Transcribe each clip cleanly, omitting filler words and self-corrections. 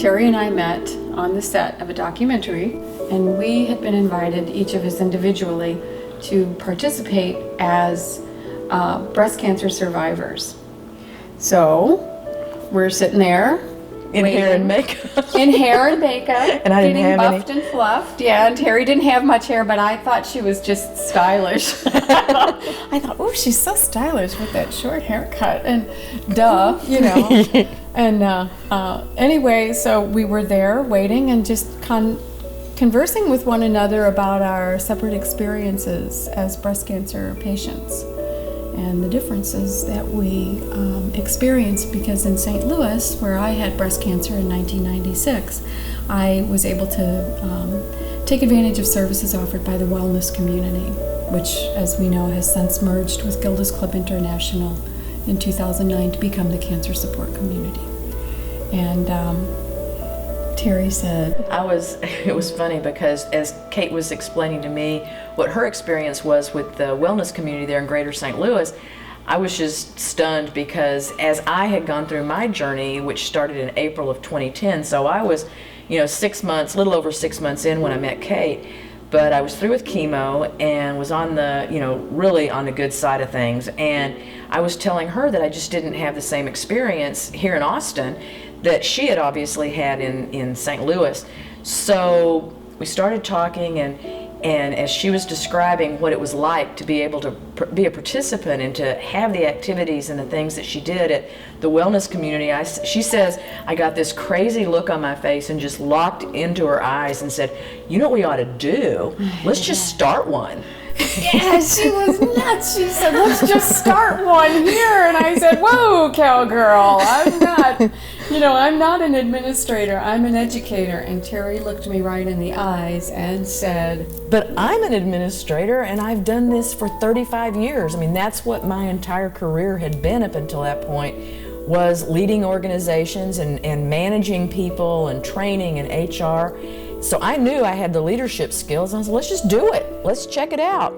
Terry and I met on the set of a documentary, and we had been invited, each of us individually, to participate as breast cancer survivors. So we're sitting there in hair and makeup. In hair and makeup. And I didn't getting have buffed any. and fluffed. Yeah, and Terry didn't have much hair, but I thought she was just stylish. I thought, oh, she's so stylish with that short haircut. And duh, you know. And anyway, so we were there waiting and just conversing with one another about our separate experiences as breast cancer patients and the differences that we experienced, because in St. Louis, where I had breast cancer in 1996, I was able to take advantage of services offered by the wellness community, which, as we know, has since merged with Gilda's Club International in 2009 to become the Cancer Support Community. And Terry said, it was funny because as Kate was explaining to me what her experience was with the wellness community there in Greater St. Louis, I was just stunned, because as I had gone through my journey, which started in April of 2010, so I was, 6 months, little over 6 months in when I met Kate, but I was through with chemo and was on the, really on the good side of things. And I was telling her that I just didn't have the same experience here in Austin that she had obviously had in St. Louis. So we started talking, and as she was describing what it was like to be able to be a participant and to have the activities and the things that she did at the wellness community, she says, I got this crazy look on my face and just locked into her eyes and said, you know what we ought to do? Let's just start one. Yeah, she was nuts. She said, let's just start one here. And I said, whoa, cowgirl, I'm not an administrator, I'm an educator. And Terry looked me right in the eyes and said, but I'm an administrator and I've done this for 35 years. I mean, that's what my entire career had been up until that point, was leading organizations and managing people and training and HR. So I knew I had the leadership skills, and I said, let's just do it. Let's check it out.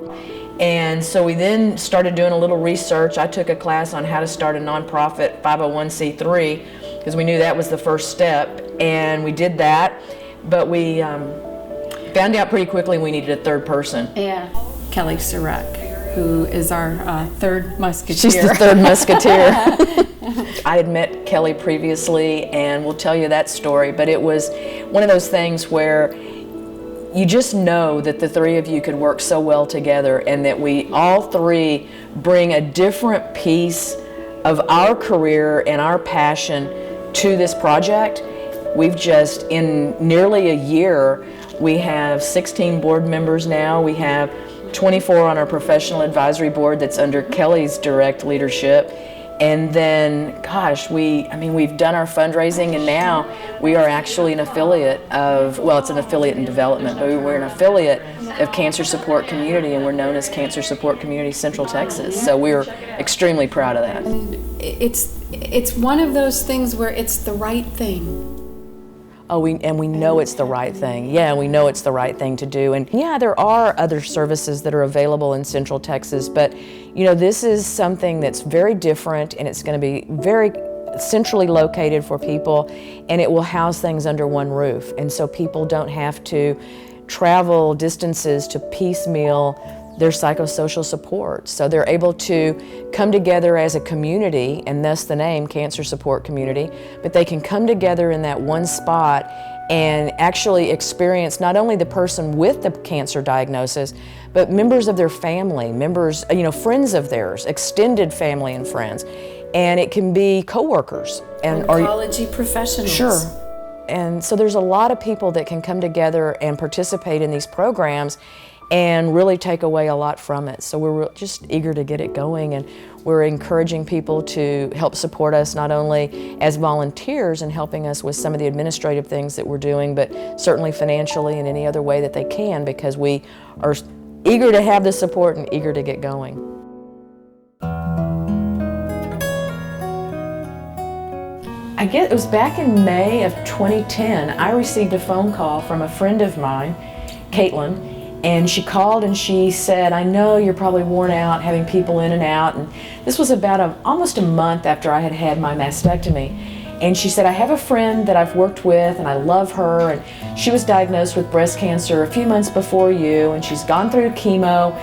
And so we then started doing a little research. I took a class on how to start a nonprofit 501c3, because we knew that was the first step, and we did that. But we found out pretty quickly we needed a third person. Yeah, Kelli Sureck, who is our third musketeer. She's the third musketeer. I had met Kelli previously, and we'll tell you that story, but it was one of those things where you just know that the three of you could work so well together, and that we all three bring a different piece of our career and our passion to this project. We've just, in nearly a year, we have 16 board members now. We have 24 on our professional advisory board that's under Kelli's direct leadership. And then, gosh, we've done our fundraising, and now we are actually an affiliate of, well, it's an affiliate in development, but we're an affiliate of Cancer Support Community, and we're known as Cancer Support Community Central Texas. So we're extremely proud of that. And it's one of those things where it's the right thing. Oh, we know it's the right thing. Yeah, we know it's the right thing to do. And yeah, there are other services that are available in Central Texas, but this is something that's very different, and it's going to be very centrally located for people, and it will house things under one roof. And so people don't have to travel distances to piecemeal their psychosocial support. So they're able to come together as a community, and thus the name Cancer Support Community, but they can come together in that one spot and actually experience not only the person with the cancer diagnosis, but members of their family, members, friends of theirs, extended family and friends. And it can be coworkers and oncology professionals. Sure. And so there's a lot of people that can come together and participate in these programs and really take away a lot from it. So we're just eager to get it going, and we're encouraging people to help support us, not only as volunteers and helping us with some of the administrative things that we're doing, but certainly financially and any other way that they can, because we are eager to have the support and eager to get going. I guess it was back in May of 2010, I received a phone call from a friend of mine, Caitlin, and she called and she said, I know you're probably worn out having people in and out. And this was about almost a month after I had had my mastectomy. And she said, I have a friend that I've worked with and I love her, and she was diagnosed with breast cancer a few months before you, and she's gone through chemo,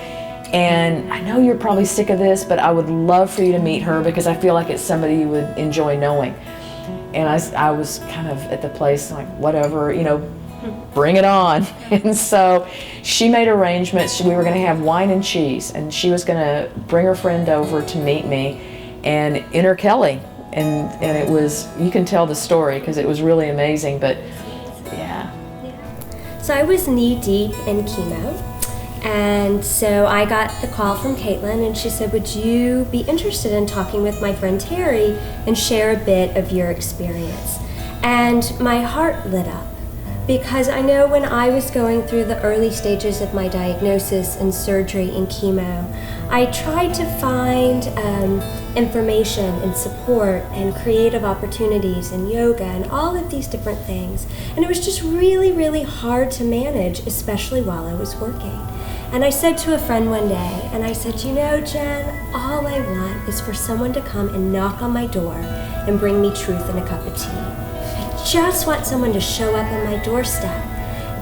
and I know you're probably sick of this, but I would love for you to meet her because I feel like it's somebody you would enjoy knowing. And I was kind of at the place like, whatever, you know, bring it on. And so she made arrangements. We were going to have wine and cheese, and she was going to bring her friend over to meet me and enter Kelli. And it was, you can tell the story because it was really amazing, but yeah. So I was knee deep in chemo, and so I got the call from Caitlin, and she said, would you be interested in talking with my friend Terry and share a bit of your experience? And my heart lit up, because I know when I was going through the early stages of my diagnosis and surgery and chemo, I tried to find information and support and creative opportunities and yoga and all of these different things. And it was just really, really hard to manage, especially while I was working. And I said to a friend one day, and I said, you know, Jen, all I want is for someone to come and knock on my door and bring me truth and a cup of tea. I just want someone to show up on my doorstep.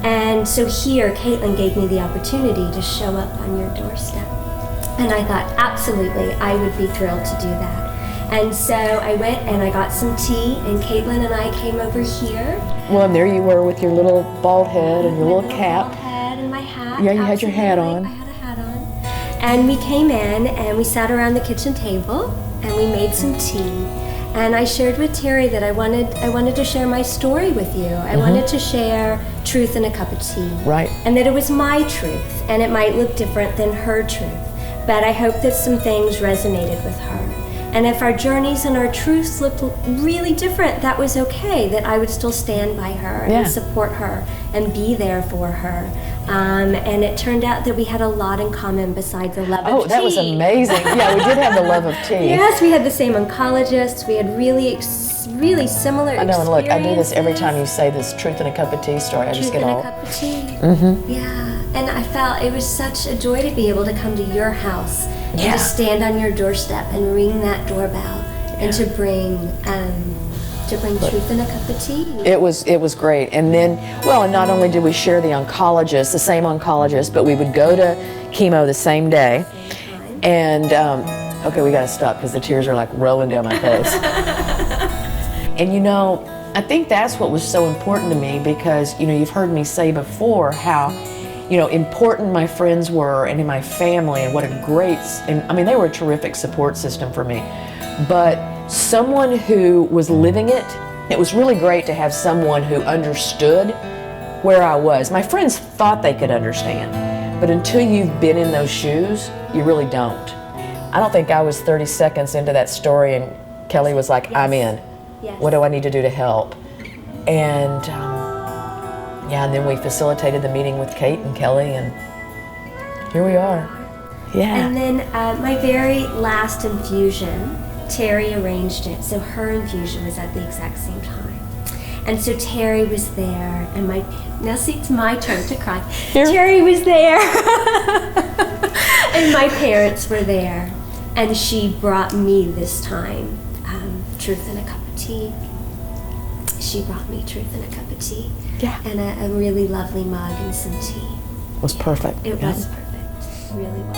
And so here, Caitlin gave me the opportunity to show up on your doorstep. And I thought, absolutely, I would be thrilled to do that. And so I went and I got some tea, and Caitlin and I came over here. Well, and there you were with your little bald head and your little cap. Bald head and my hat. Yeah, you had your hat on. I had a hat on. And we came in and we sat around the kitchen table and we made some tea. And I shared with Terry that I wanted to share my story with you. I wanted to share truth in a cup of tea. Right. And that it was my truth, and it might look different than her truth. But I hope that some things resonated with her. And if our journeys and our truths looked really different, that was okay, that I would still stand by her and support her and be there for her. And it turned out that we had a lot in common besides the love of tea. Oh, that was amazing. Yeah, we did have the love of tea. Yes, we had the same oncologists. We had really similar experiences. I know, and look, I do this every time you say this truth in a cup of tea story. I just get all... Truth in a cup of tea. Yeah, and I felt it was such a joy to be able to come to your house and to stand on your doorstep and ring that doorbell and to bring truth in a cup of tea. It was great. And then, well, and not only did we share the oncologist, the same oncologist, but we would go to chemo the same day. And, okay, we got to stop because the tears are like rolling down my face. And you know, I think that's what was so important to me because, you know, you've heard me say before how, you know, important my friends were and in my family and what a great, and I mean, they were a terrific support system for me. But someone who was living it was really great to have someone who understood where I was. My friends thought they could understand, but until you've been in those shoes, you really don't. I don't think I was 30 seconds into that story and Kelli was like, I'm in. Yes. What do I need to do to help? And and then we facilitated the meeting with Kate and Kelli, and here we are. Yeah. And then my very last infusion, Terry arranged it, so her infusion was at the exact same time. And so Terry was there, and now see, it's my turn to cry. Here. Terry was there, and my parents were there, and she brought me this time truth in a cup of tea. She brought me truth in a cup of tea. Yeah. And a really lovely mug and some tea. It was perfect. It was perfect. It really was.